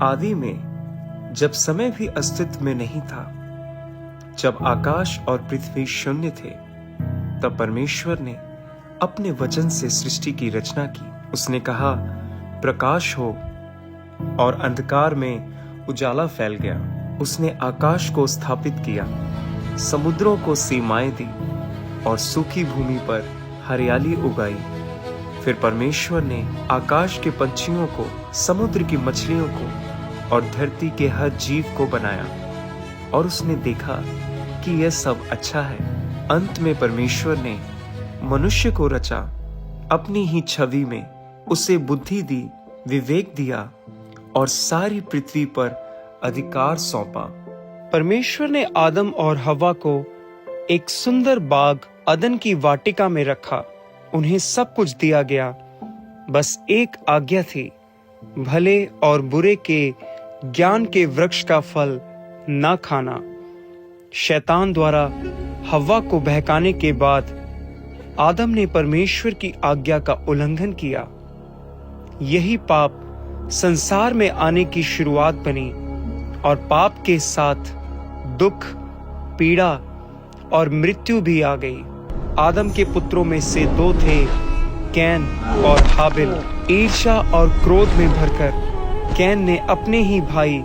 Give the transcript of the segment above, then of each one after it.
आदि में, जब समय भी अस्तित्व में नहीं था, जब आकाश और पृथ्वी शून्य थे, तब परमेश्वर ने अपने वचन से सृष्टि की रचना की। उसने कहा, प्रकाश हो, और अंधकार में उजाला फैल गया। उसने आकाश को स्थापित किया, समुद्रों को सीमाएं दी और सूखी भूमि पर हरियाली उगाई। फिर परमेश्वर ने आकाश के पंछियों को, समुद्र की मछलियों को और धरती के हर जीव को बनाया, और उसने देखा कि यह सब अच्छा है। अंत में परमेश्वर ने मनुष्य को रचा, अपनी ही छवि में उसे बुद्धि दी, विवेक दिया और सारी पृथ्वी पर अधिकार सौंपा। परमेश्वर ने आदम और हव्वा को एक सुंदर बाग अदन की वाटिका में रखा। उन्हें सब कुछ दिया गया, बस एक आज्ञा थी, भले और बुरे के ज्ञान के वृक्ष का फल ना खाना। शैतान द्वारा हव्वा को बहकाने के बाद आदम ने परमेश्वर की आज्ञा का उल्लंघन किया। यही पाप संसार में आने की शुरुआत बनी, और पाप के साथ दुख, पीड़ा और मृत्यु भी आ गई। आदम के पुत्रों में से दो थे, कैन और हाबिल। ईर्ष्या और क्रोध में भरकर कैन ने अपने ही भाई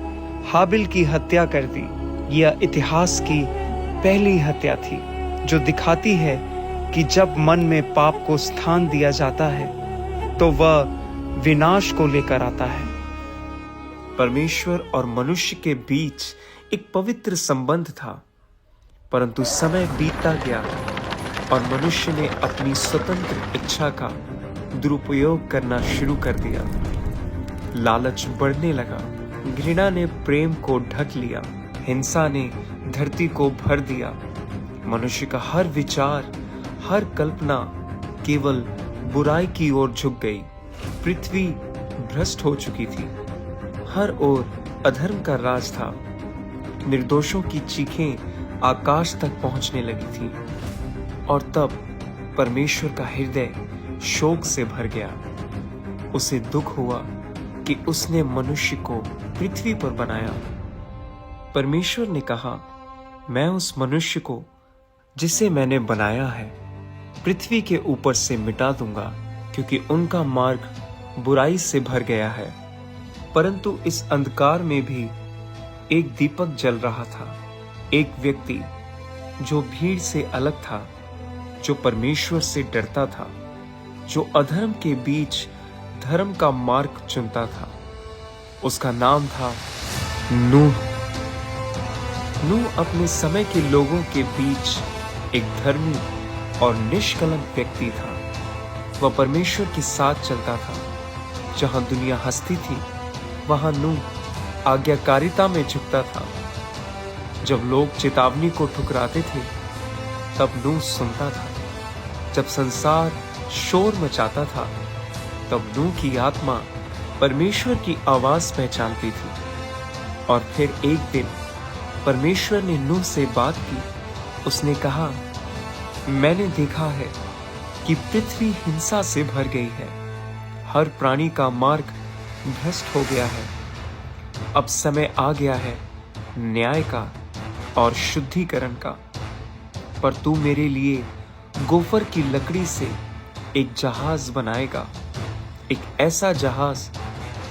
हाबिल की हत्या कर दी। यह इतिहास की पहली हत्या थी, जो दिखाती है कि जब मन में पाप को स्थान दिया जाता है तो वह विनाश को लेकर आता है। परमेश्वर और मनुष्य के बीच एक पवित्र संबंध था, परंतु समय बीतता गया और मनुष्य ने अपनी स्वतंत्र इच्छा का दुरुपयोग करना शुरू कर दिया। लालच बढ़ने लगा, घृणा ने प्रेम को ढक लिया, हिंसा ने धरती को भर दिया। मनुष्य का हर विचार, हर कल्पना केवल बुराई की ओर झुक गई। पृथ्वी भ्रष्ट हो चुकी थी, हर ओर अधर्म का राज था। निर्दोषों की चीखें आकाश तक पहुंचने लगी थी, और तब परमेश्वर का हृदय शोक से भर गया। उसे दुख हुआ कि उसने मनुष्य को पृथ्वी पर बनाया। परमेश्वर ने कहा, मैं उस मनुष्य को जिसे मैंने बनाया है पृथ्वी के ऊपर से मिटा दूंगा, क्योंकि उनका मार्ग बुराई से भर गया है। परंतु इस अंधकार में भी एक दीपक जल रहा था। एक व्यक्ति जो भीड़ से अलग था, जो परमेश्वर से डरता था, जो अधर्म के बीच धर्म का मार्ग चुनता था। उसका नाम था नूह। नूह अपने समय के लोगों के बीच एक धर्मी और निष्कलंक व्यक्ति था। वह परमेश्वर के साथ चलता था। जहां दुनिया हंसती थी, वहां नूह आज्ञाकारिता में झुकता था। जब लोग चेतावनी को ठुकराते थे, तब नूह सुनता था। जब संसार शोर मचाता था, तब नूह की आत्मा परमेश्वर की आवाज पहचानती थी। और फिर एक दिन परमेश्वर ने नूह से बात की। उसने कहा, मैंने देखा है कि पृथ्वी हिंसा से भर गई है, हर प्राणी का मार्ग भ्रष्ट हो गया है। अब समय आ गया है न्याय का और शुद्धिकरण का। पर तू मेरे लिए गोफर की लकड़ी से एक जहाज बनाएगा, एक ऐसा जहाज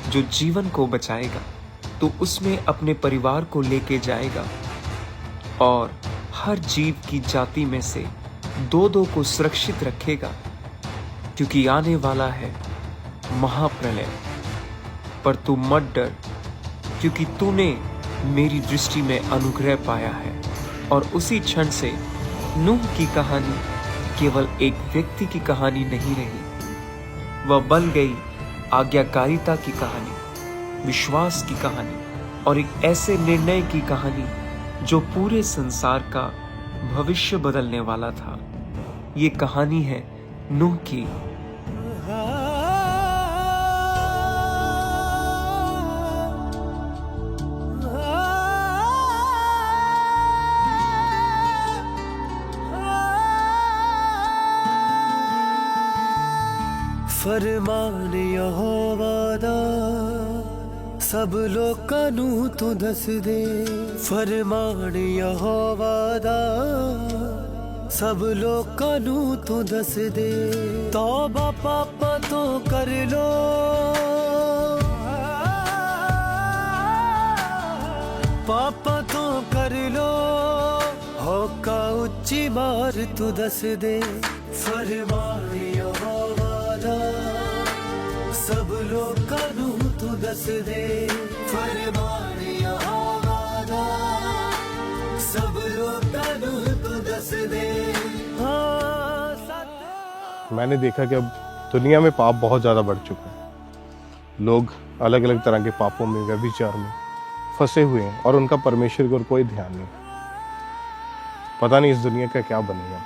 जो जीवन को बचाएगा। तू उसमें अपने परिवार को लेके जाएगा और हर जीव की जाति में से दो दो को सुरक्षित रखेगा, क्योंकि आने वाला है महाप्रलय। पर तू मत डर, क्योंकि तूने मेरी दृष्टि में अनुग्रह पाया है। और उसी क्षण से नूह की कहानी केवल एक व्यक्ति की कहानी नहीं रही, वह बन गई आज्ञाकारिता की कहानी, विश्वास की कहानी और एक ऐसे निर्णय की कहानी जो पूरे संसार का भविष्य बदलने वाला था। ये कहानी है नूह की। फरमान यहोवा दा सब लोकां नूं तू दस दे फरमान यहोवा दा सब लोकां नूं तू दस दे तौबा पापा तो कर लो पापा तो कर लो होका उच्ची मार तू दस दे फरमान यहोवा दा सब लोकां नूं तू दस दे फरमान यहोवा दा सब लोकां नूं तू दस दे। मैंने देखा कि अब दुनिया में पाप बहुत ज़्यादा बढ़ चुका है। लोग अलग अलग तरह के पापों में, व्यभिचार में फंसे हुए हैं और उनका परमेश्वर की ओर कोई ध्यान नहीं। पता नहीं इस दुनिया का क्या बनेगा।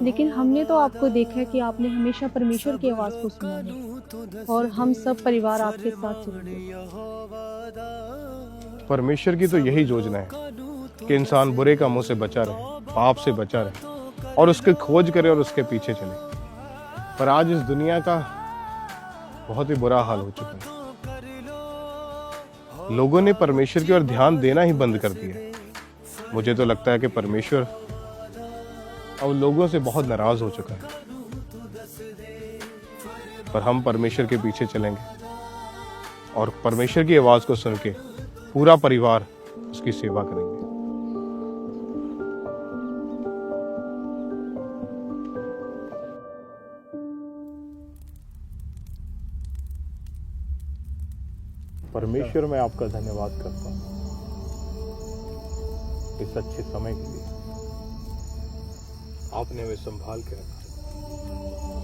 लेकिन हमने तो आपको देखा है कि आपने हमेशा परमेश्वर की आवाज़ को सुना है और हम सब परिवार आपके साथ चलते हैं। परमेश्वर की तो यही योजना है कि इंसान बुरे कामों से बचा रहे, पाप से बचा रहे और उसकी खोज करे और उसके पीछे चले। पर आज इस दुनिया का बहुत ही बुरा हाल हो चुका है। लोगों ने परमेश्वर की ओर ध्यान देना ही बंद कर दिया। मुझे तो लगता है कि परमेश्वर अब लोगों से बहुत नाराज हो चुका है। पर हम परमेश्वर के पीछे चलेंगे और परमेश्वर की आवाज को सुन के पूरा परिवार उसकी सेवा करेंगे। परमेश्वर, मैं आपका धन्यवाद करता हूँ इस अच्छे समय के लिए। आपने हमें संभाल के रखा।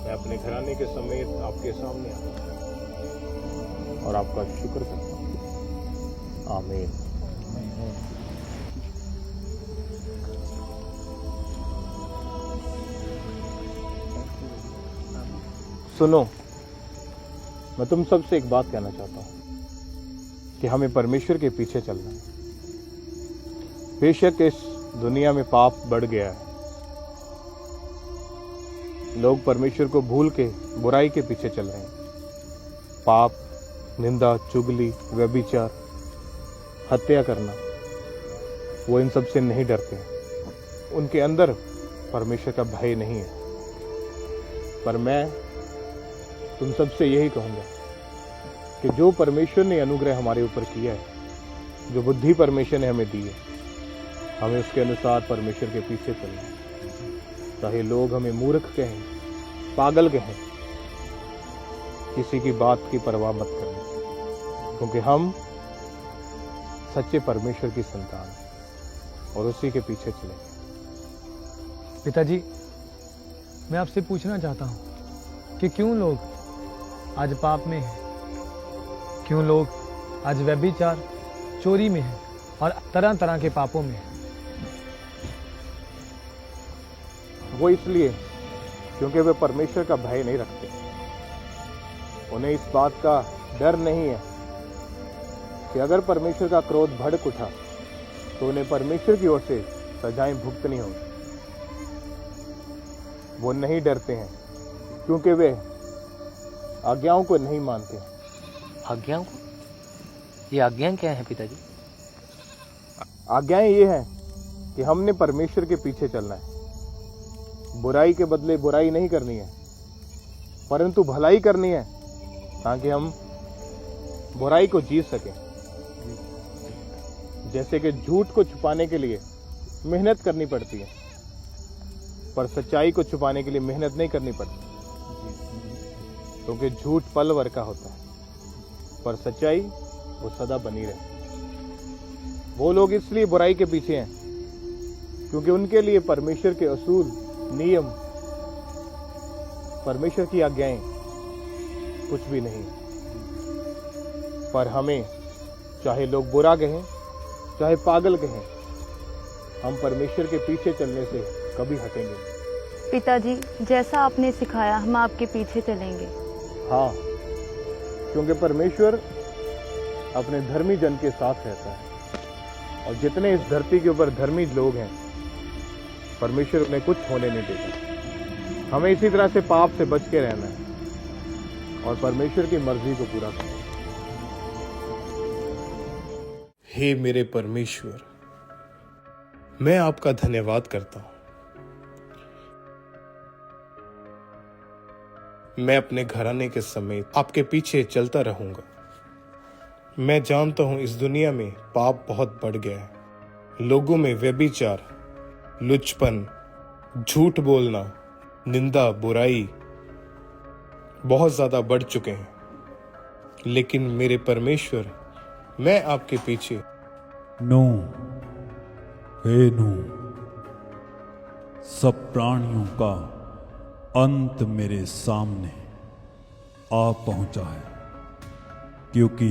मैं अपने घराने के समेत आपके सामने आता हूँ और आपका शुक्र करता हूँ। आमीन। सुनो, मैं तुम सबसे एक बात कहना चाहता हूँ कि हमें परमेश्वर के पीछे चलना है। बेशक इस दुनिया में पाप बढ़ गया है। लोग परमेश्वर को भूल के बुराई के पीछे चल रहे हैं। पाप, निंदा, चुगली, व्यभिचार, हत्या करना, वो इन सब से नहीं डरते हैं। उनके अंदर परमेश्वर का भय नहीं है। पर मैं तुम सबसे यही कहूँगा कि जो परमेश्वर ने अनुग्रह हमारे ऊपर किया है, जो बुद्धि परमेश्वर ने हमें दी है, हमें उसके अनुसार परमेश्वर के पीछे चलना है। चाहे लोग हमें मूर्ख कहें, पागल कहें, किसी की बात की परवाह मत करना, क्योंकि हम सच्चे परमेश्वर की संतान हैं और उसी के पीछे चलें। पिताजी, मैं आपसे पूछना चाहता हूँ कि क्यों लोग आज पाप में हैं, क्यों लोग आज व्यभिचार, चोरी में हैं और तरह तरह के पापों में हैं। वो इसलिए क्योंकि वे परमेश्वर का भय नहीं रखते। उन्हें इस बात का डर नहीं है कि अगर परमेश्वर का क्रोध भड़क उठा तो उन्हें परमेश्वर की ओर से सजाएं भुगतनी होगी। वो नहीं डरते हैं क्योंकि वे आज्ञाओं को नहीं मानते। आज्ञाओं को? ये आज्ञाएं क्या हैं पिताजी? आज्ञाएं ये हैं कि हमने परमेश्वर के पीछे चलना है। बुराई के बदले बुराई नहीं करनी है, परंतु भलाई करनी है, ताकि हम बुराई को जीत सकें। जैसे कि झूठ को छुपाने के लिए मेहनत करनी पड़ती है, पर सच्चाई को छुपाने के लिए मेहनत नहीं करनी पड़ती, क्योंकि झूठ पल भर का होता है, पर सच्चाई वो सदा बनी रहे। वो लोग इसलिए बुराई के पीछे हैं क्योंकि उनके लिए परमेश्वर के असूल, नियम, परमेश्वर की आज्ञाएं कुछ भी नहीं। पर हमें, चाहे लोग बुरा कहें, चाहे पागल कहें, हम परमेश्वर के पीछे चलने से कभी हटेंगे। पिताजी, जैसा आपने सिखाया हम आपके पीछे चलेंगे। हाँ, क्योंकि परमेश्वर अपने धर्मी जन के साथ रहता है और जितने इस धरती के ऊपर धर्मी लोग हैं, परमेश्वर उन्हें कुछ होने नहीं देता। हमें इसी तरह से पाप से बच के रहना है और परमेश्वर की मर्जी को पूरा करना है। हे मेरे परमेश्वर, मैं आपका धन्यवाद करता हूं। मैं अपने घराने के समेत आपके पीछे चलता रहूंगा। मैं जानता हूं इस दुनिया में पाप बहुत बढ़ गया है। लोगों में व्यभिचार, लुचपन, झूठ बोलना, निंदा, बुराई बहुत ज्यादा बढ़ चुके हैं। लेकिन मेरे परमेश्वर, मैं आपके पीछे हे नूह, सब प्राणियों का अंत मेरे सामने आ पहुंचा है, क्योंकि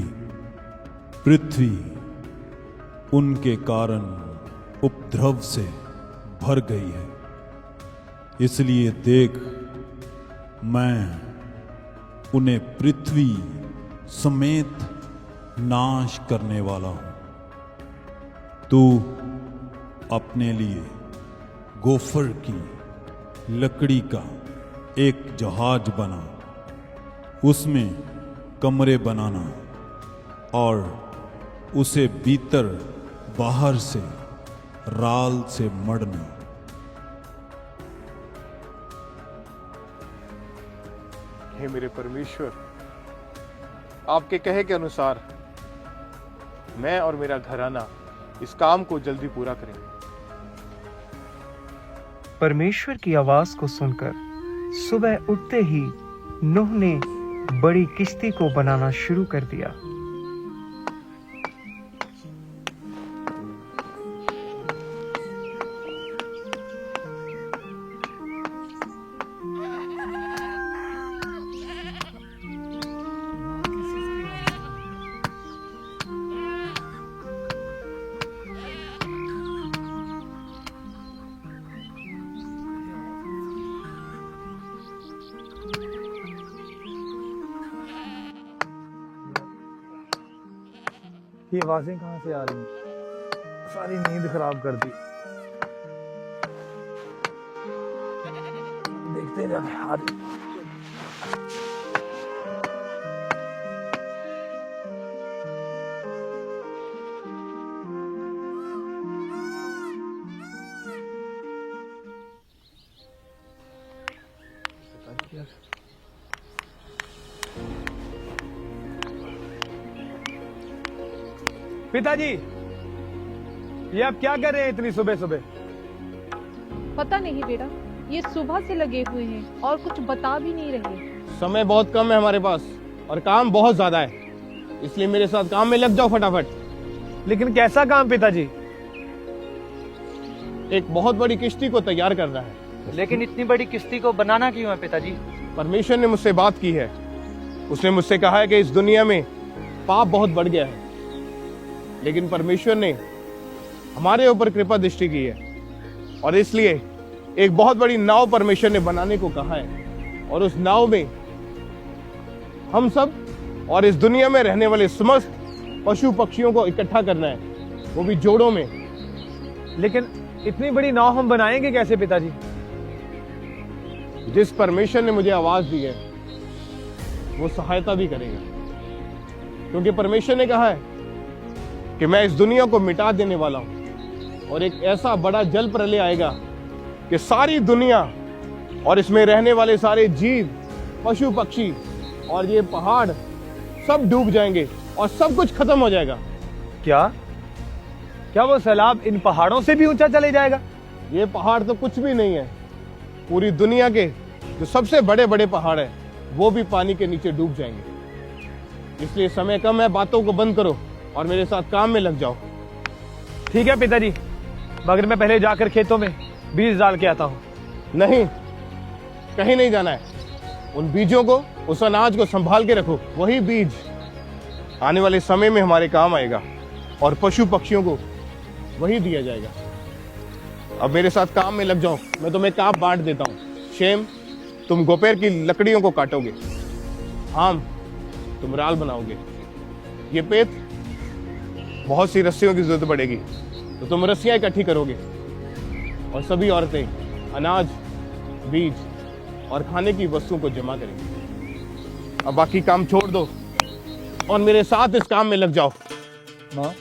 पृथ्वी उनके कारण उपद्रव से भर गई है। इसलिए देख, मैं उन्हें पृथ्वी समेत नाश करने वाला हूं। तू अपने लिए गोफर की लकड़ी का एक जहाज बना, उसमें कमरे बनाना और उसे भीतर बाहर से राल से मढ़ना। हे मेरे परमेश्वर, आपके कहे के अनुसार मैं और मेरा घराना इस काम को जल्दी पूरा करेंगे। परमेश्वर की आवाज को सुनकर सुबह उठते ही नूह ने बड़ी किश्ती को बनाना शुरू कर दिया। ये आवाजें कहाँ से आ रही हैं? सारी नींद खराब कर दी। देखते जाए आ रही। पिताजी, ये आप क्या कर रहे हैं इतनी सुबह सुबह? पता नहीं बेटा, ये सुबह से लगे हुए हैं और कुछ बता भी नहीं रहे। समय बहुत कम है हमारे पास और काम बहुत ज्यादा है, इसलिए मेरे साथ काम में लग जाओ फटाफट। लेकिन कैसा काम पिताजी? एक बहुत बड़ी किश्ती को तैयार करना है। लेकिन इतनी बड़ी किश्ती को बनाना क्यों है पिताजी? परमेश्वर ने मुझसे बात की है। उसने मुझसे कहा है कि इस दुनिया में पाप बहुत बढ़ गया है, लेकिन परमेश्वर ने हमारे ऊपर कृपा दृष्टि की है और इसलिए एक बहुत बड़ी नाव परमेश्वर ने बनाने को कहा है। और उस नाव में हम सब और इस दुनिया में रहने वाले समस्त पशु पक्षियों को इकट्ठा करना है, वो भी जोड़ों में। लेकिन इतनी बड़ी नाव हम बनाएंगे कैसे पिताजी? जिस परमेश्वर ने मुझे आवाज दी है वो सहायता भी करेगा, क्योंकि परमेश्वर ने कहा है कि मैं इस दुनिया को मिटा देने वाला हूं और एक ऐसा बड़ा जल प्रलय आएगा कि सारी दुनिया और इसमें रहने वाले सारे जीव, पशु पक्षी और ये पहाड़ सब डूब जाएंगे और सब कुछ खत्म हो जाएगा। क्या क्या वो सैलाब इन पहाड़ों से भी ऊंचा चले जाएगा? ये पहाड़ तो कुछ भी नहीं है, पूरी दुनिया के जो सबसे बड़े बड़े पहाड़ है वो भी पानी के नीचे डूब जाएंगे। इसलिए समय कम है, बातों को बंद करो और मेरे साथ काम में लग जाओ। ठीक है पिताजी, मगर मैं पहले जाकर खेतों में बीज डाल के आता हूँ। नहीं, कहीं नहीं जाना है। उन बीजों को, उस अनाज को संभाल के रखो। वही बीज आने वाले समय में हमारे काम आएगा और पशु पक्षियों को वही दिया जाएगा। अब मेरे साथ काम में लग जाओ, मैं तुम्हें काम बांट देता हूँ। शेम, तुम गोपेर की लकड़ियों को काटोगे। हाम, तुम राल बनाओगे। ये पेट, बहुत सी रस्सियों की जरूरत पड़ेगी तो तुम रस्सियां इकट्ठी करोगे और सभी औरतें अनाज, बीज और खाने की वस्तुओं को जमा करेंगी। अब बाकी काम छोड़ दो और मेरे साथ इस काम में लग जाओ। माँ,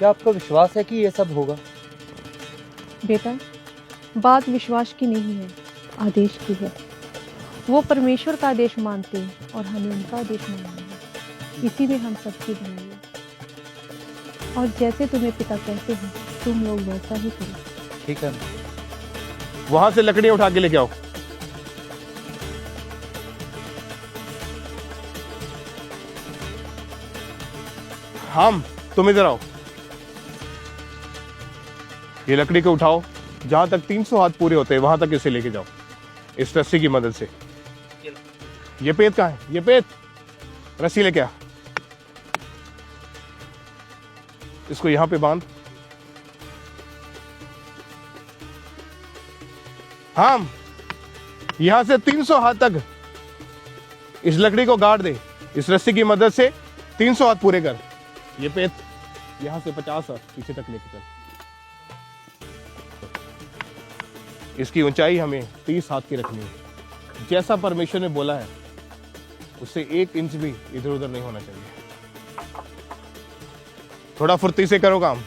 क्या आपको विश्वास है कि ये सब होगा? बेटा, बात विश्वास की नहीं है, आदेश की है। वो परमेश्वर का आदेश मानते हैं और हमें उनका आदेश मानना है। इसी में हम सबकी भलाई है। और जैसे तुम्हें पिता कहते हैं तुम लोग वैसा ही करो। ठीक है। वहां से लकड़ियां उठा के लेके आओ। हम तुम इधर आओ। ये लकड़ी को उठाओ, जहां तक 300 हाथ पूरे होते हैं वहां तक इसे लेके जाओ इस रस्सी की मदद से। ये पेट कहाँ है? ये पेट, रस्सी लेके आ। इसको यहां पे बांध। हम यहां से 300 हाथ तक इस लकड़ी को गाड़ दे। इस रस्सी की मदद से 300 हाथ पूरे कर। ये पेट यहां से 50 हाथ पीछे तक लेके चल। इसकी ऊंचाई हमें 30 हाथ की रखनी है। जैसा परमेश्वर ने बोला है उससे 1 इंच भी इधर उधर नहीं होना चाहिए। थोड़ा फुर्ती से करो काम।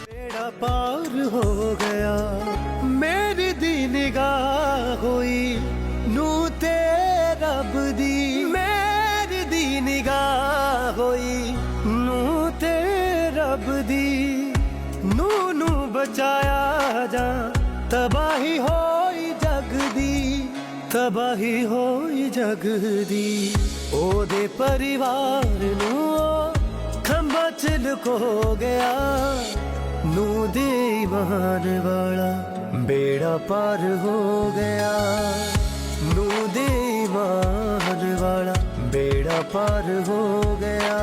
बेड़ा पार हो गया, मेरी दी निगाह हुई नू ते रब दी। मेरी दी निगाह हुई नू ते रब दी। नू नू बचाया जा, तबाही होई जग दी। तबाही होई जग दी। ओदे परिवार नू खंबा चिल को गया। नू दे ईमान वाला बेड़ा पार हो गया। नू दे ईमान वाला बेड़ा पार हो गया।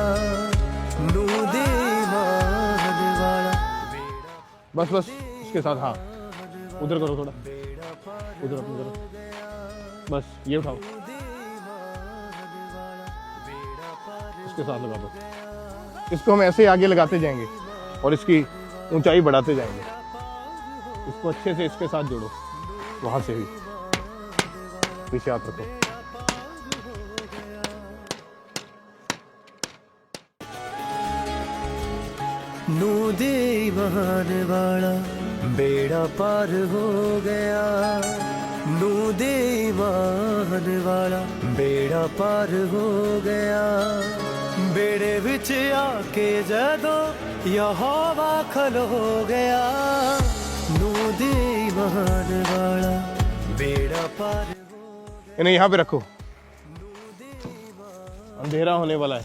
नू दे ईमान वाला। बस बस इसके साथ, हाँ उधर करो, थोड़ा उधर अपनी करो। बस ये उठाओ, इसके साथ लगा दो। इसको हम ऐसे ही आगे लगाते जाएंगे और इसकी ऊंचाई बढ़ाते जाएंगे। इसको अच्छे से इसके साथ जोड़ो। वहां से भी पीछे हाथ रखो। नू दे ईमान वाला बेड़ा पार हो गया। नू दे ईमान वाला बेड़ा पार हो गया। बेड़े विच आके जदों यहोवा खलो गया। नू दे ईमान वाला बेड़ा पार हो गया। इन्हें यहाँ पे रखो, अंधेरा होने वाला है।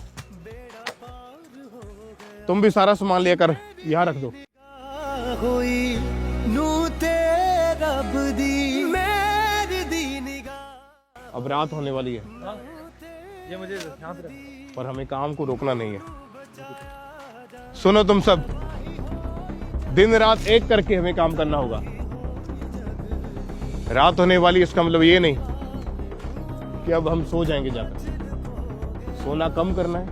तुम भी सारा सामान लेकर यहाँ रख दो। हुई नू ते रब दी। मेरी दी निगाह। अब रात होने वाली है, ये मुझे ध्यान से रखना। पर हमें काम को रोकना नहीं है। सुनो तुम सब, दिन रात एक करके हमें काम करना होगा। रात होने वाली, इसका मतलब ये नहीं कि अब हम सो जाएंगे जाकर। सोना कम करना है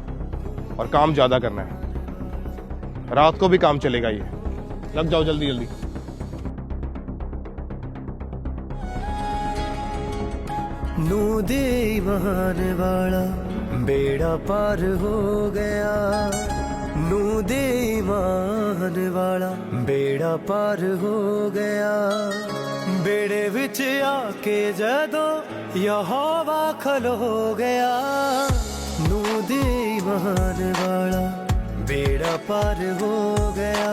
और काम ज्यादा करना है। रात को भी काम चलेगा। ये लग जाओ जल्दी जल्दी। नू दे ईमान वाला बेड़ा पार हो गया। नू दे ईमान वाला बेड़ा पार हो गया। बेड़े विच आके जदों यहोवा खलो गया। नू दे ईमान वाला बेड़ा पार हो गया।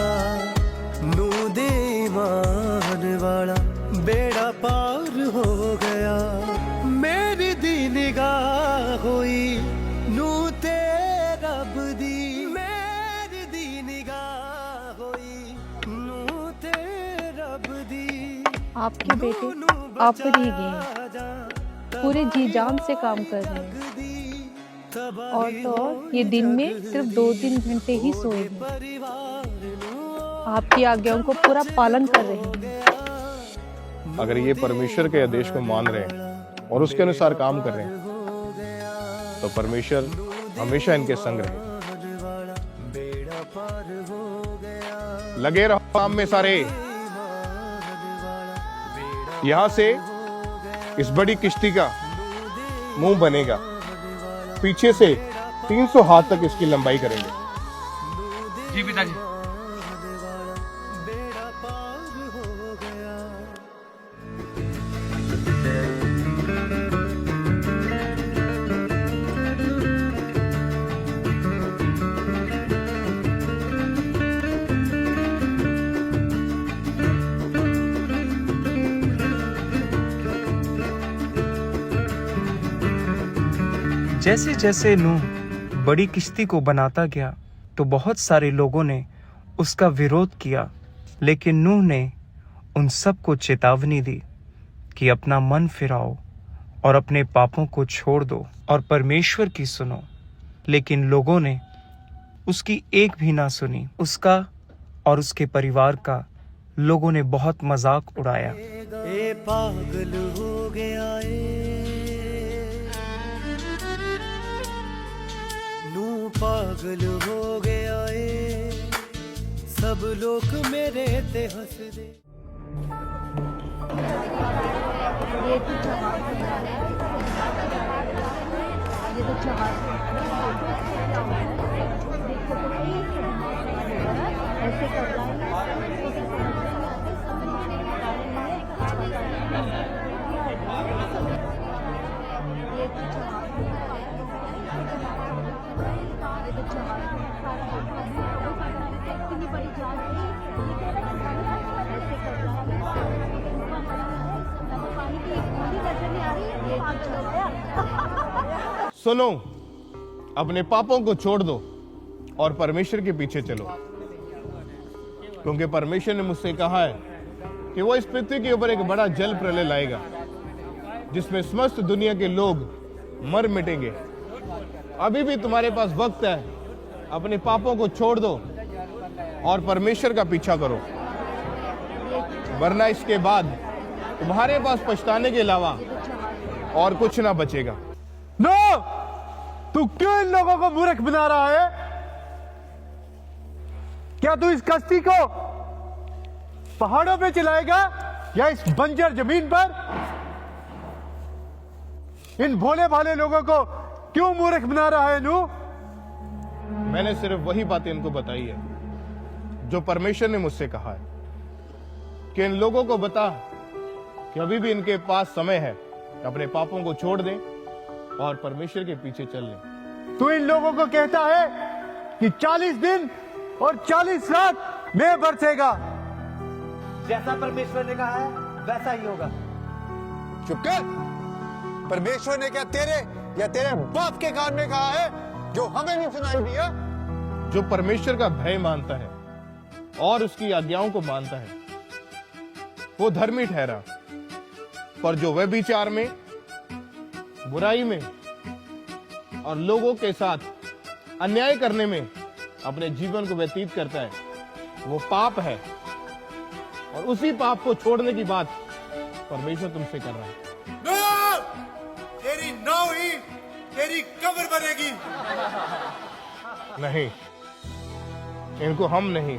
नू दे ईमान वाला बेड़ा पार हो गया। मेरी दी निगाह हुई नू ते रब दी। मेरी दी निगाह हुई नू ते रब दी। आपके बेटे आप पर ही गए हैं, पूरे जी जान से काम कर रहे हैं। और तो और ये दिन में सिर्फ 2-3 घंटे ही सोए हैं। आपकी आज्ञाओं को पूरा पालन कर रहे हैं। अगर ये परमेश्वर के आदेश को मान रहे हैं और उसके अनुसार काम कर रहे हैं तो परमेश्वर हमेशा इनके संग रहे। पार हो गया लगे रहो काम में सारे। यहां से इस बड़ी किश्ती का मुंह बनेगा, पीछे से 300 हाथ तक इसकी लंबाई करेंगे। जी पिताजी। बेड़ा पार हो गया। जैसे जैसे नूह बड़ी किश्ती को बनाता गया तो बहुत सारे लोगों ने उसका विरोध किया, लेकिन नूह ने उन सबको चेतावनी दी कि अपना मन फिराओ और अपने पापों को छोड़ दो और परमेश्वर की सुनो। लेकिन लोगों ने उसकी एक भी ना सुनी। उसका और उसके परिवार का लोगों ने बहुत मजाक उड़ाया। ए पागल हो गया नू पागल हो गया सब लोग मेरे ते हंस दे। सुनो, अपने पापों को छोड़ दो और परमेश्वर के पीछे चलो, क्योंकि परमेश्वर ने मुझसे कहा है कि वो इस पृथ्वी के ऊपर एक बड़ा जल प्रलय लाएगा जिसमें समस्त दुनिया के लोग मर मिटेंगे। अभी भी तुम्हारे पास वक्त है, अपने पापों को छोड़ दो और परमेश्वर का पीछा करो, वरना इसके बाद तुम्हारे पास पछताने के अलावा और कुछ ना बचेगा। नो, तू क्यों इन लोगों को मूर्ख बना रहा है? क्या तू इस कश्ती को पहाड़ों पे चलाएगा या इस बंजर जमीन पर? इन भोले भाले लोगों को क्यों मूर्ख बना रहा है नू? मैंने सिर्फ वही बातें इनको बताई है जो परमेश्वर ने मुझसे कहा है कि इन लोगों को बता कि अभी भी इनके पास समय है, अपने पापों को छोड़ दें और परमेश्वर के पीछे चल लें। तू इन लोगों को कहता है कि 40 दिन और 40 रात में बरसेगा। जैसा परमेश्वर ने कहा है वैसा ही होगा। चुप कर। परमेश्वर ने क्या तेरे या तेरे बाप के कान में कहा है जो हमें नहीं सुनाई दिया? जो परमेश्वर का भय मानता है और उसकी आज्ञाओं को मानता है वो धर्मी ठहरा, पर जो व्यभिचार में, बुराई में और लोगों के साथ अन्याय करने में अपने जीवन को व्यतीत करता है वो पाप है, और उसी पाप को छोड़ने की बात परमेश्वर तुमसे कर रहा है। तेरी नाव ही तेरी कब्र बनेगी। नहीं, इनको हम नहीं,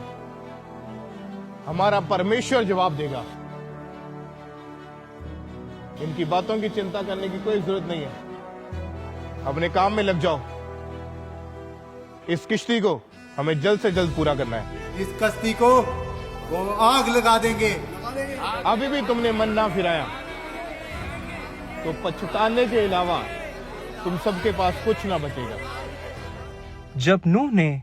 हमारा परमेश्वर जवाब देगा। इनकी बातों की चिंता करने की कोई जरूरत नहीं है, अपने काम में लग जाओ। इस किश्ती को हमें जल्द से जल्द पूरा करना है। इस कश्ती को वो आग लगा देंगे। अभी भी तुमने मन ना फिराया तो पछताने के अलावा तुम सबके पास कुछ ना बचेगा। जब नूह ने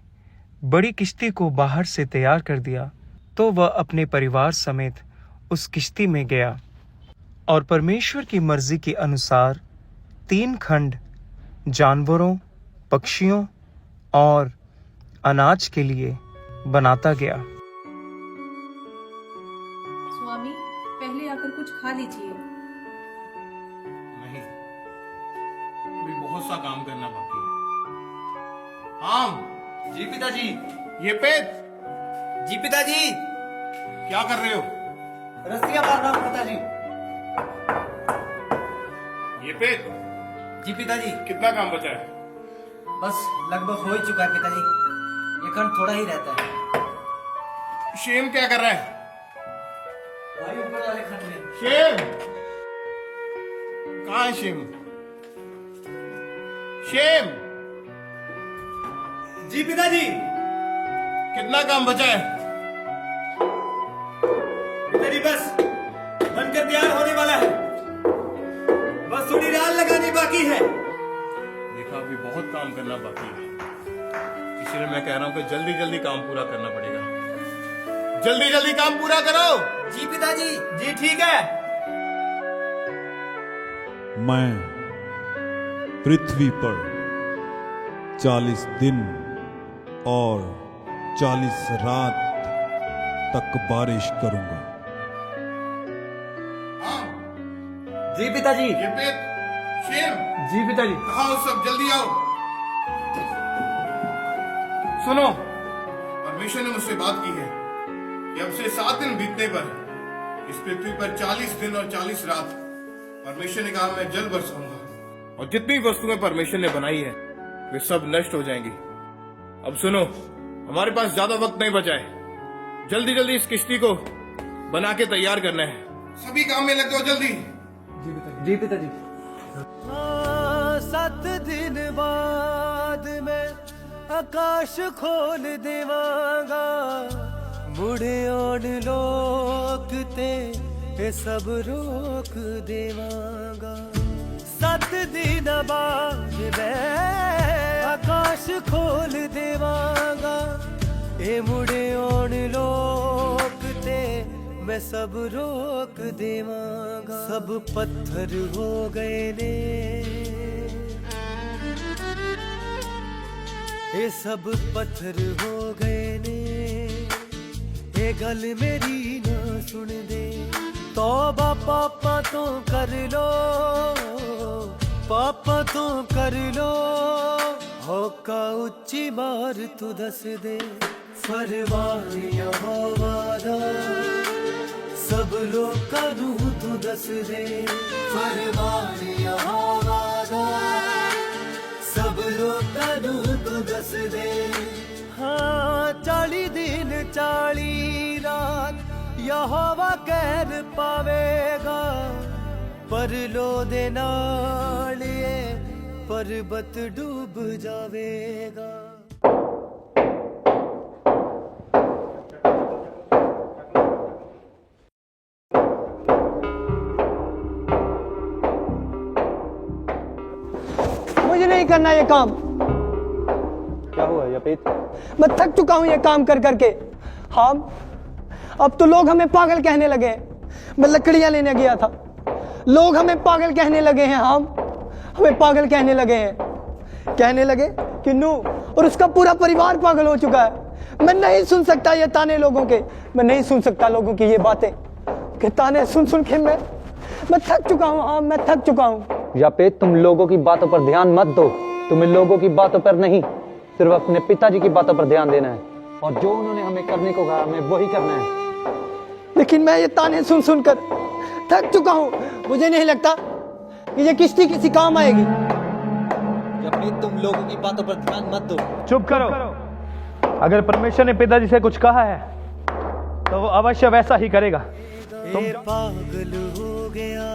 बड़ी किश्ती को बाहर से तैयार कर दिया तो वह अपने परिवार समेत उस किश्ती में गया और परमेश्वर की मर्जी के अनुसार 3 खंड जानवरों, पक्षियों और अनाज के लिए बनाता गया। स्वामी, पहले आकर कुछ खा लीजिए। नहीं, अभी बहुत सा काम करना बाकी है। आम जी पिताजी। ये पेट जी पिताजी। क्या कर रहे हो? रस्सियां मार रहा हूं पिताजी। ये पेट जी पिताजी। कितना काम बचा है? बस लगभग हो ही चुका है पिताजी। ये खंड थोड़ा ही रहता है। शेम क्या कर रहा है? भाई ऊपर वाले खंड में। शेम कहाँ है? शेम शेम जी पिताजी। कितना काम बचा है? पिताजी बस बनकर तैयार होने वाला है, बस थोड़ी राल लगानी बाकी है। देखा, अभी बहुत काम करना बाकी है, इसलिए मैं कह रहा हूँ कि जल्दी जल्दी काम पूरा करना पड़ेगा। जल्दी जल्दी काम पूरा करो। जी पिताजी। जी ठीक है। मैं पृथ्वी पर 40 दिन और 40 रात तक बारिश करूंगा। हाँ जी पिताजी। शेम, जी पिताजी। कहाँ हो सब? जल्दी आओ। सुनो, परमेश्वर ने मुझसे बात की है कि अब से 7 दिन बीतने पर इस पृथ्वी पर 40 दिन और 40 रात परमेश्वर ने कहा मैं जल बरसाऊंगा, और जितनी वस्तुएं परमेश्वर ने बनाई है वे सब नष्ट हो जाएंगी। अब सुनो, हमारे पास ज्यादा वक्त नहीं बचा है, जल्दी जल्दी इस किश्ती को बना के तैयार करना है। सभी काम में लग जाओ जल्दी। जी पिताजी। 7 दिन बाद मैं आकाश खोल देवांगा, मुड़े आन लोक ते ये सब रोक देवांगा। 7 दिन बाद मैं आकाश खोल देवांगा, ये मुड़े आन लोक ते मैं सब रोक देवांगा। सब पत्थर हो गए ने, ये सब पत्थर हो गए ने, ये गल मेरी ना सुन दे। तौबा पापा तो कर लो, पापा तो कर लो, होका उच्ची मार तू दस दे। फरमान यहोवा दा सब लोकां नूं तू दस दे। फरमान यहोवा दा सब लोकां नूं तू दस दे। हाँ 40 दिन 40 रात यहोवा कहर पावेगा, पर लो दे नाल ये पर्वत डूब जावेगा। मुझे नहीं करना ये काम। क्या हुआ यपीत? मैं थक चुका हूं ये काम कर करके। हम अब तो लोग हमें पागल कहने लगे हैं। मैं लकड़ियां लेने गया था, लोग हमें पागल कहने लगे हैं। हम हमें पागल कहने लगे हैं, कहने लगे कि नू और उसका पूरा परिवार पागल हो चुका है। मैं नहीं सुन सकता ये ताने लोगों के, मैं नहीं सुन सकता लोगों की ये बातें कि ताने सुन सुन के मैं थक चुका हूं। हाँ मैं थक चुका हूं। यापेत, तुम लोगों की बातों पर ध्यान मत दो। तुम्हें लोगों की बातों पर नहीं, सिर्फ अपने पिताजी की बातों पर ध्यान देना है, और जो उन्होंने हमें करने को कहा हमें वही करना है। लेकिन मैं ये ताने सुन सुनकर थक चुका हूं। मुझे नहीं लगता कि ये किश्ती किसी काम आएगी। यापेत, तुम लोगों की बातों पर ध्यान मत दो। चुप करो। अगर परमेश्वर ने पिताजी से कुछ कहा है तो वो अवश्य वैसा ही करेगा। तुम पागल हो गया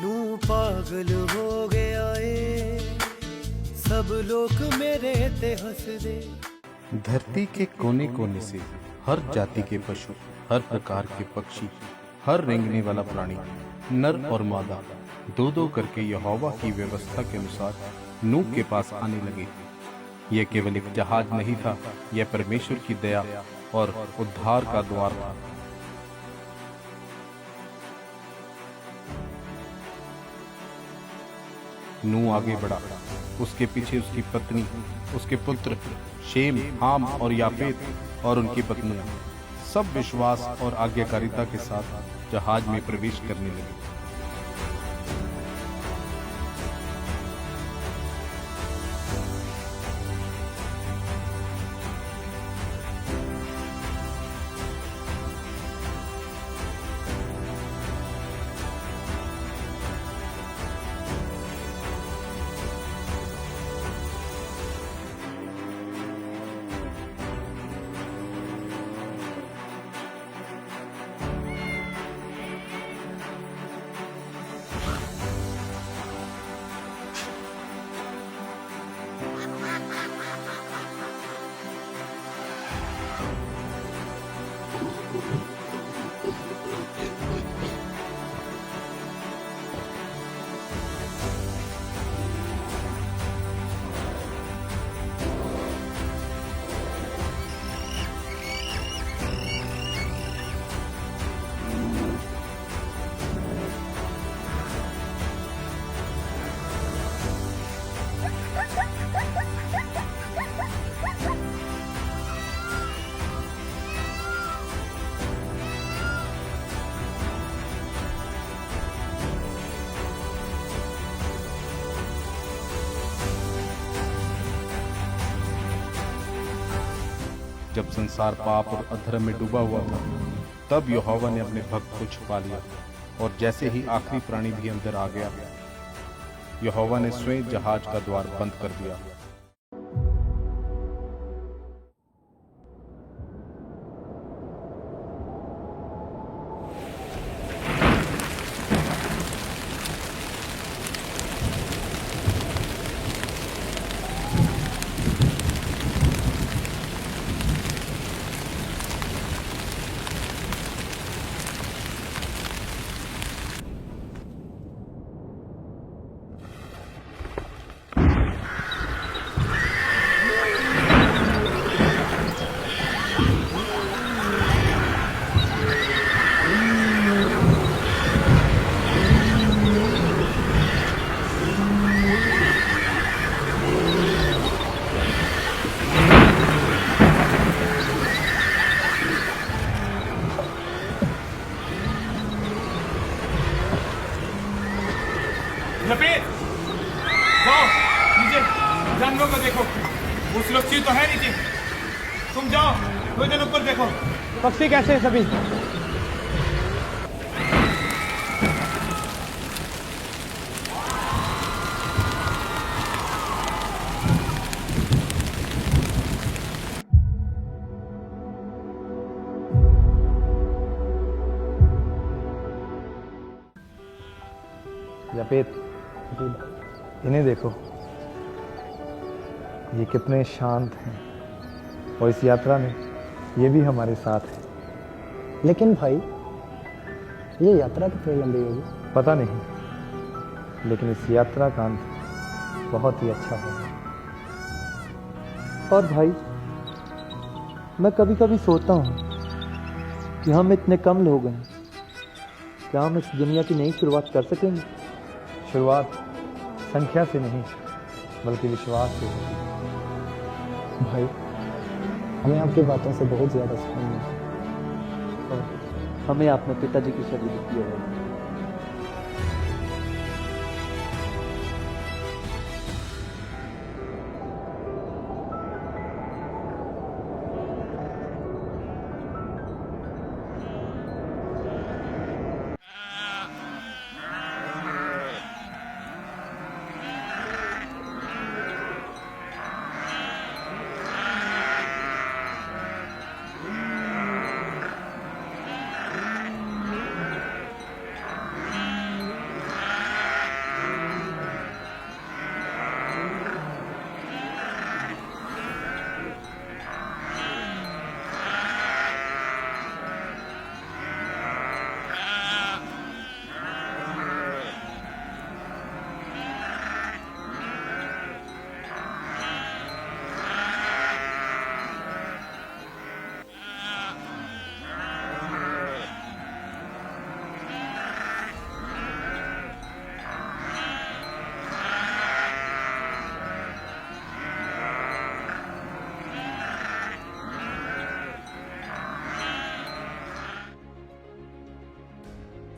नू पागल हो गया सब लोग मेरे ते हंस दे। धरती के कोने कोने से हर जाति के पशु, हर प्रकार के पक्षी, हर रेंगने वाला प्राणी, नर और मादा, 2-2 करके यहोवा की व्यवस्था के अनुसार नूह के पास आने लगे। यह केवल एक जहाज नहीं था, यह परमेश्वर की दया और उद्धार का द्वार था। नूह आगे बढ़ा, उसके पीछे उसकी पत्नी, उसके पुत्र शेम, हाम और याफेत और उनकी पत्नियां, सब विश्वास और आज्ञाकारिता के साथ जहाज में प्रवेश करने लगे। जब संसार पाप और अधर्म में डूबा हुआ था, तब यहोवा ने अपने भक्त को छुपा लिया, और जैसे ही आखिरी प्राणी भी अंदर आ गया, यहोवा ने स्वयं जहाज का द्वार बंद कर दिया। लपेट जाओ नीचे, जानवरों को देखो, वो सुरक्षित तो है नीचे। तुम जाओ थोड़ी देर ऊपर देखो। पक्षी कैसे हैं सभी? जपेत, इन्हें देखो, ये कितने शांत हैं, और इस यात्रा में ये भी हमारे साथ है। लेकिन भाई, ये यात्रा कितनी लंबी होगी? पता नहीं, लेकिन इस यात्रा का अंत बहुत ही अच्छा होगा। और भाई, मैं कभी कभी सोचता हूँ कि हम इतने कम लोग हैं, क्या हम इस दुनिया की नई शुरुआत कर सकेंगे? शुरुआत संख्या से नहीं, बल्कि विश्वास से होगी। भाई, हमें आपकी बातों से बहुत ज़्यादा सुकून मिला। और हमें आपने पिताजी की शरीर दी है।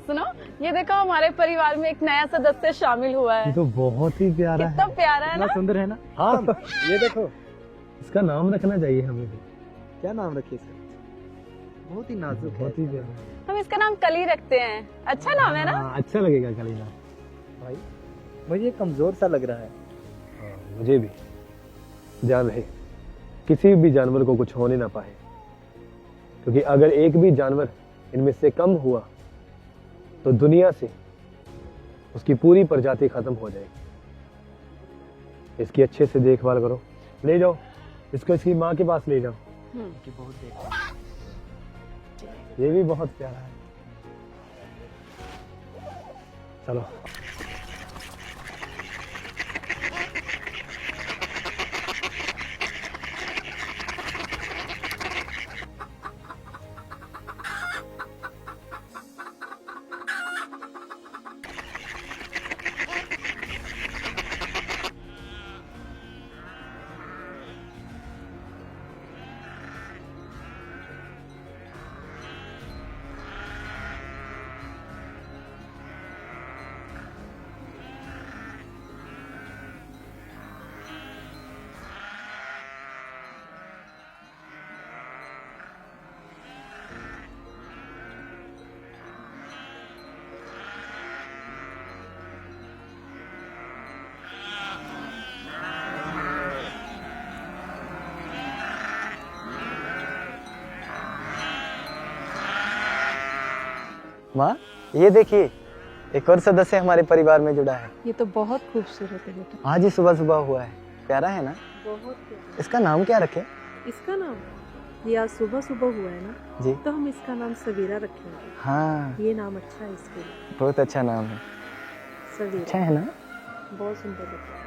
सुनो, ये देखो हमारे परिवार में एक नया सदस्य शामिल हुआ है। ये तो बहुत ही प्यारा कितना प्यारा है ना? सुंदर है ना? हाँ, ये देखो, इसका नाम रखना चाहिए हमें भी। क्या नाम रखिए इसका? बहुत ही नाजुक है। बहुत ही प्यारा। हम इसका नाम कली रखते हैं। अच्छा नाम है ना? अच्छा लगेगा कलीना। भाई, मुझे कमजोर सा लग रहा है। मुझे भी। जान रहे, किसी भी जानवर को कुछ होने ना पाए, क्योंकि अगर एक भी जानवर इनमें से कम हुआ तो दुनिया से उसकी पूरी प्रजाति खत्म हो जाएगी। इसकी अच्छे से देखभाल करो। ले जाओ इसको, इसकी माँ के पास ले जाओ। ये भी बहुत प्यारा है। चलो। माँ ये देखिए, एक और सदस्य हमारे परिवार में जुड़ा है। ये तो बहुत खूबसूरत है बेटा। आज ही सुबह सुबह हुआ है, प्यारा है ना? बहुत प्यारा। इसका नाम क्या रखें? इसका नाम, ये आज सुबह सुबह हुआ है ना जी, तो हम इसका नाम सवेरा रखेंगे। हाँ ये नाम अच्छा है इसके लिए। बहुत अच्छा नाम है। सवेरा अच्छा है ना? बहुत सुंदर लगता है।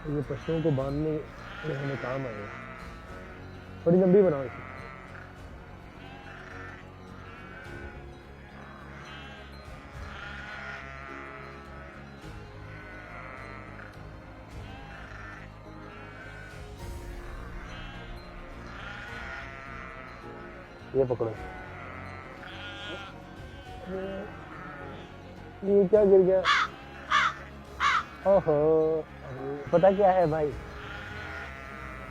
ये पशुओं को बांधने में हमें काम आएगा। थोड़ी लंबी बनाओ इसे। ये पकड़ो। ये क्या गिर गया? ओहो, पता क्या है भाई,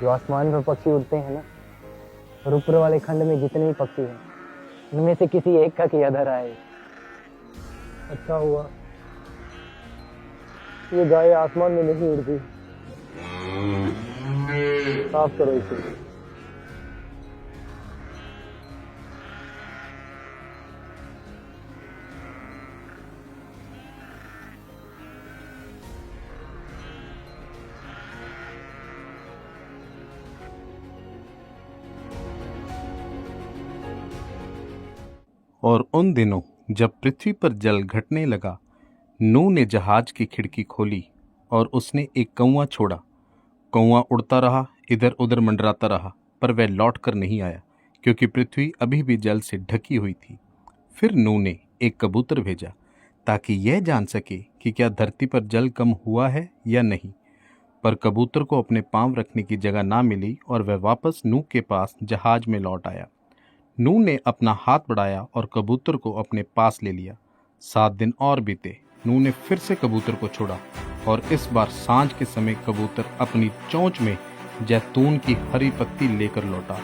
जो आसमान में पक्षी उड़ते हैं ना, और ऊपर वाले खंड में जितने भी पक्षी हैं, उनमें से किसी एक का किया धरा है। अच्छा हुआ ये गाय आसमान में नहीं उड़ती। साफ करो इसे। और उन दिनों जब पृथ्वी पर जल घटने लगा, नूह ने जहाज की खिड़की खोली और उसने एक कौवा छोड़ा। कौवा उड़ता रहा, इधर उधर मंडराता रहा, पर वह लौट कर नहीं आया, क्योंकि पृथ्वी अभी भी जल से ढकी हुई थी। फिर नूह ने एक कबूतर भेजा ताकि यह जान सके कि क्या धरती पर जल कम हुआ है या नहीं। पर कबूतर को अपने पांव रखने की जगह ना मिली और वह वापस नूह के पास जहाज में लौट आया। नूह ने अपना हाथ बढ़ाया और कबूतर को अपने पास ले लिया। 7 दिन और बीते। नूह ने फिर से कबूतर को छोड़ा और इस बार सांझ के समय कबूतर अपनी चोंच में जैतून की हरी पत्ती लेकर लौटा।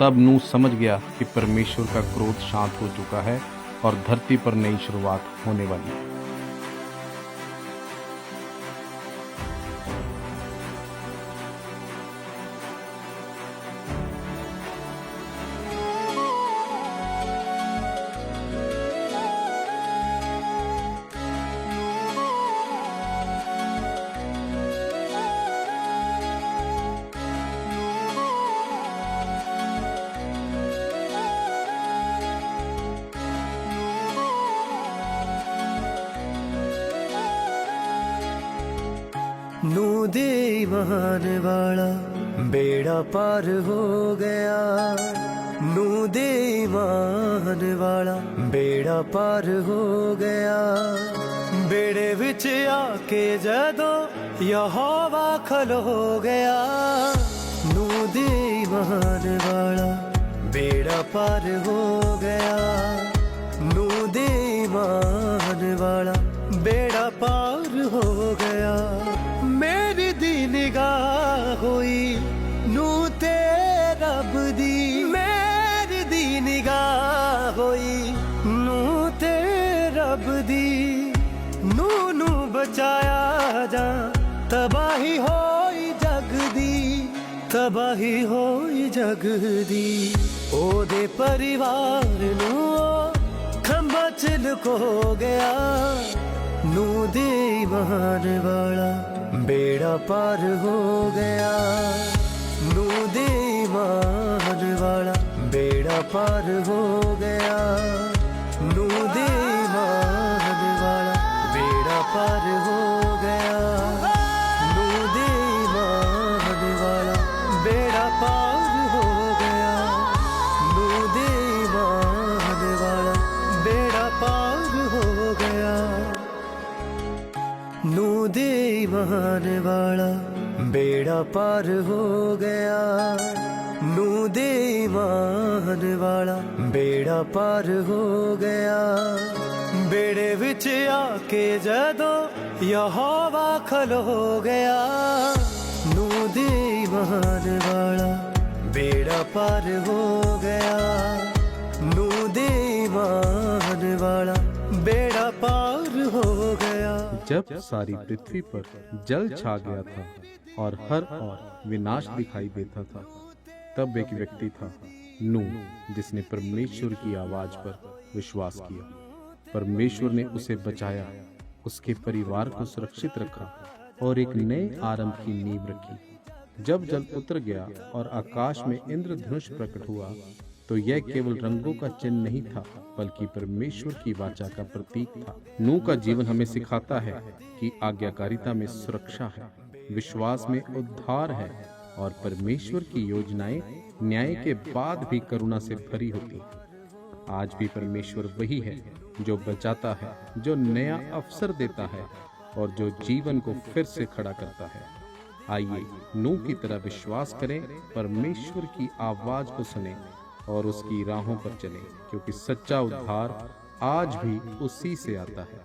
तब नूह समझ गया कि परमेश्वर का क्रोध शांत हो चुका है और धरती पर नई शुरुआत होने वाली है। नूह दे ईमान वाला बेड़ा पार हो गया। नूह दे ईमान वाला बेड़ा पार हो गया। बेड़े विच आके जदों यहोवा खलो गया। नूह दे ईमान वाला बेड़ा पार हो गया। नूह दे ईमान वाला बेड़ा पार हो गया। मेरी दी निगाह होई नूह ते रब दी। मेरी दी निगाह होई नूह ते रब दी। नूह नू बचाया जा तबाही होई जग दी। तबाही होई जग दी। ओदे परिवार नू खंबा च लुको गया। नूह दे ईमान वाला बेड़ा पार हो गया। नूह दे ईमान वाला बेड़ा पार हो गया। नूह दे ईमान वाला बेड़ा पार हो गया। नूह दे ईमान वाला बेड़ा पार हो गया। नूह दे ईमान वाला बेड़ा पार हो गया। नूह दे ईमान वाला बेड़ा पार हो गया नू दे ईमान वाला बेड़ा पार हो गया बेड़े विच आके जदों यहोवा खलो गया नू दे ईमान वाला बेड़ा पार हो गया नू दे ईमान वाला बेड़ा पार हो गया। जब सारी पृथ्वी पर जल छा गया था और हर ओर विनाश दिखाई देता था, तब एक व्यक्ति था नूह, जिसने परमेश्वर की आवाज पर विश्वास किया। परमेश्वर ने उसे बचाया, उसके परिवार को सुरक्षित रखा और एक नए आरंभ की नींव रखी। जब जल उतर गया और आकाश में इंद्रधनुष प्रकट हुआ, तो यह केवल रंगों का चिन्ह नहीं था, बल्कि परमेश्वर की वाचा का प्रतीक था। नूह का जीवन हमें सिखाता है कि आज्ञाकारिता में सुरक्षा है, विश्वास में उद्धार है और परमेश्वर की योजनाएं न्याय के बाद भी करुणा से भरी होती हैं। आज भी परमेश्वर वही है जो बचाता है, जो नया अवसर देता है और जो जीवन को फिर से खड़ा करता है। आइए नूह की तरह विश्वास करें, परमेश्वर की आवाज को सुने और उसकी राहों पर चलें, क्योंकि सच्चा उद्धार आज भी उसी से आता है।